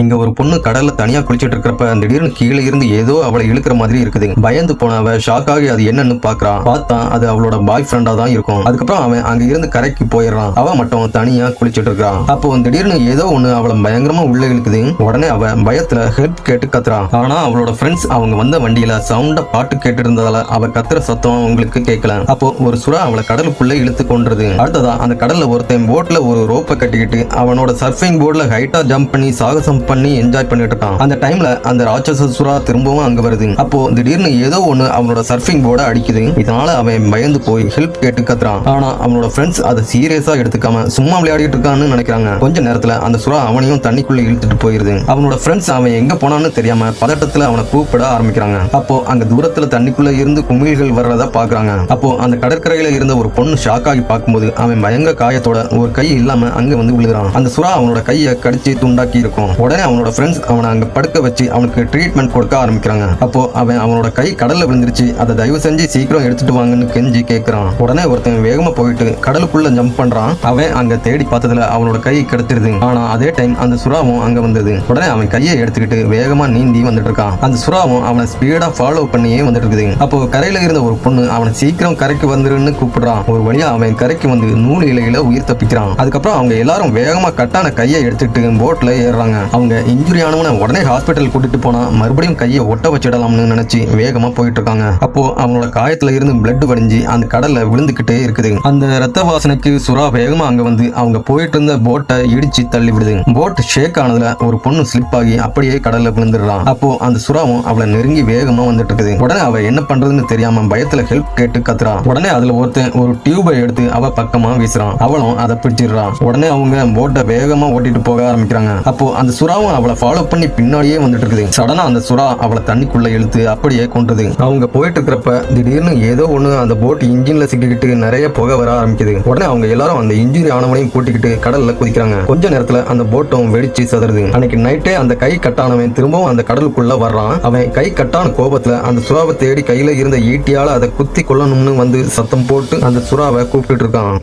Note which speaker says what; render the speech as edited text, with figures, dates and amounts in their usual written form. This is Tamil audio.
Speaker 1: இங்க ஒரு பொண்ணு கடல்ல தனியா குளிச்சிட்டு இருக்கிறப்ப திடீர்னு கீழே இருந்து ஏதோ அவளை இழுக்கிற மாதிரி இருக்குது. பயந்து போன அவ ஷாக் ஆகி அது என்னன்னு பாக்குறான். பார்த்தா அது அவளோட பாய் ஃப்ரெண்டா தான் இருக்கும். அதுக்கப்புறம் அவன் அங்க இருந்து கரைக்கு போயிடுறான். அவ மட்டும் தனியா குளிச்சிட்டு இருக்கான். அப்போ திடீர்னு ஏதோ ஒண்ணு அவளை பயங்கரமா உள்ள இழுக்குது. உடனே அவ பயத்துல ஹெல்ப் கேட்டு கத்துறான். ஆனா அவளோட ஃப்ரெண்ட்ஸ் அவங்க வந்த வண்டியில சவுண்ட பாட்டு கேட்டு இருந்ததால அவ கத்துற சத்தம் அவங்களுக்கு கேட்கல. அப்போ ஒரு சுறா அவளை கடலுக்குள்ள இழுத்து கொன்றது. அடுத்ததா அந்த கடல்ல ஒருத்தன் போட்ல ஒரு ரோப்பை கட்டிக்கிட்டு அவனோட சர்ஃபிங் போர்ட்ல ஹைட்டா ஜம்ப் பண்ணி சாகசம் பண்ணி என்ஜாய் பண்ணிட்டு இருக்கான். அந்த டைம்ல அந்த ராட்சச சுறா திரும்பவும் அங்க வருது. அப்போ திடீர்னு ஏதோ ஒண்ணு அவனோட சர்ஃபிங் போர்டை அடிக்குது. இதனால அவன் பயந்து போய் ஹெல்ப் கேட்டு கத்துறான். ஆனா அவனோட ஃப்ரெண்ட்ஸ் அதை சீரியஸா எடுத்துக்காம சும்மா விளையாடிட்டு இருக்கான்னு நினைக்கிறாங்க. கொஞ்ச நேரத்துல அந்த சுறா அவனையும் தண்ணிக்குள்ள இழுத்துட்டு போயிருது. அவனோட ஃப்ரெண்ட்ஸ் அவன் எங்க போனான்னு தெரியாம பதட்டத்துல அவனை கூப்பிட ஆரம்பிக்கிறாங்க. அப்போ அங்க தூரத்துல தண்ணிக்குள்ள இருந்து குமிழ்கள் வர்றத பாக்குறாங்க. அப்போ அந்த கடற்கரையில இருந்த ஒரு பொண்ணு ஷாக் ஆகி பார்க்கும்போது அவன் பயங்கர காயத்தோட ஒரு கை இல்லாம அங்க வந்து விழுகிறான். அந்த சுறா அவனோட கையை கடிச்சு துண்டாக்கி இருக்கும். உடனே அவனோட ஃப்ரெண்ட்ஸ் அவனை அங்க படுக்க வச்சு அவனுக்கு ட்ரீட்மெண்ட் கொடுக்க ஆரம்பிக்கிறாங்க. அப்போ அவனோட கை கடல்ல விழுந்துருச்சு, அதை தயவு செஞ்சு சீக்கிரம் எடுத்துட்டு வாங்கன்னு கெஞ்சி கேட்கிறான். உடனே ஒருத்தன் வேகமா போயிட்டு கடலுக்குள்ள ஜம்ப் பண்றான். அவன் அங்க தேடி பார்த்ததுல அவனோட கை கிடைச்சிருது. ஆனா அதே டைம் அந்த சுறாவும் அங்க வந்தது. உடனே அவன் கையை எடுத்துக்கிட்டு வேகமா நீந்தி வந்துட்டு இருக்கான். அந்த சுறாவும் அவனை ஸ்பீடா ஃபாலோ பண்ணியே வந்துட்டு இருக்குது. அப்போ கரையில இருந்த ஒரு பொண்ணு அவனை சீக்கிரம் கரைக்கு வந்துருன்னு கூப்பிடுறான். ஒரு வழியா அவன் கரைக்கு வந்து நூல் இலையில உயிர் தப்பிக்கிறான். அதுக்கப்புறம் அவங்க எல்லாரும் வேகமா கட்டான கையை எடுத்துட்டு போட்ல ஏறுறாங்க. அவங்க இன்ஜுரி ஆனவன உடனே ஹாஸ்பிட்டல் கூட்டிட்டு போனா மறுபடியும் கையை ஒட்ட வச்சிடலாம்னு நினைச்சு வேகமா போயிட்டு இருக்காங்க. அப்போ அவனோட காயத்துல இருந்து பிளட் வடிஞ்சு அந்த கடல்ல விழுந்துகிட்டே இருக்குது. அந்த ரத்த வாசனைக்கு சுறா வேகமா அங்க வந்து அவங்க போயிட்டு இருந்த போட்டை இடிச்சு தள்ளி விடுது. போட் ஷேக் ஆனதுல ஒரு பொண்ணு ஸ்லிப் ஆகி அப்படியே கடல்ல விழுந்துடுறான். அப்போ அந்த சுறாவும் அவளை நெருங்கி வேகமா வந்துட்டு இருக்குது. உடனே அவ என்ன பண்றதுன்னு தெரியாம பயத்துல ஹெல்ப் கேட்டு கத்துறான். உடனே அதுல ஒருத்தன் ஒரு டியூபை எடுத்து அவ பக்கமா வீசுறான். அவளும் அதை பிடிச்சிடுறான். உடனே அவங்க போட்டை வேகமா ஓட்டிட்டு போக ஆரம்பிக்கிறாங்க. அப்போ அந்த சுறாவும் அவளை ஃபாலோ பண்ணி பின்னாடியே வந்துட்டு இருக்குது. சடனா அந்த சுறா அவளை தண்ணிக்குள்ள இழுத்து அப்படியே கொன்றது. அவங்க போயிட்டு இருக்கிறப்ப திடீர்னு ஏதோ ஒண்ணு அந்த போட் இன்ஜின்ல சிக்கிக்கிட்டு நிறைய புகை வர ஆரம்பிக்குது. உடனே அவங்க எல்லாரும் அந்த இன்ஜுரி ஆனவனையும் கூட்டிக்கிட்டு கடல்ல குதிக்கிறாங்க. கொஞ்ச நேரத்துல அந்த போட்டும் வெடிச்சு சதறுது. அன்னைக்கு நைட்டே அந்த கை கட்டானவன் திரும்பவும் அந்த கடலுக்குள்ள வர்றான். அவன் கை கட்டான கோபத்துல அந்த சுறாவை தேடி கையில இருந்த ஈட்டியால அதை குத்தி கொள்ளணும்னு வந்து சத்தம் போட்டு அந்த சுறாவை கூப்பிட்டு இருக்கான்.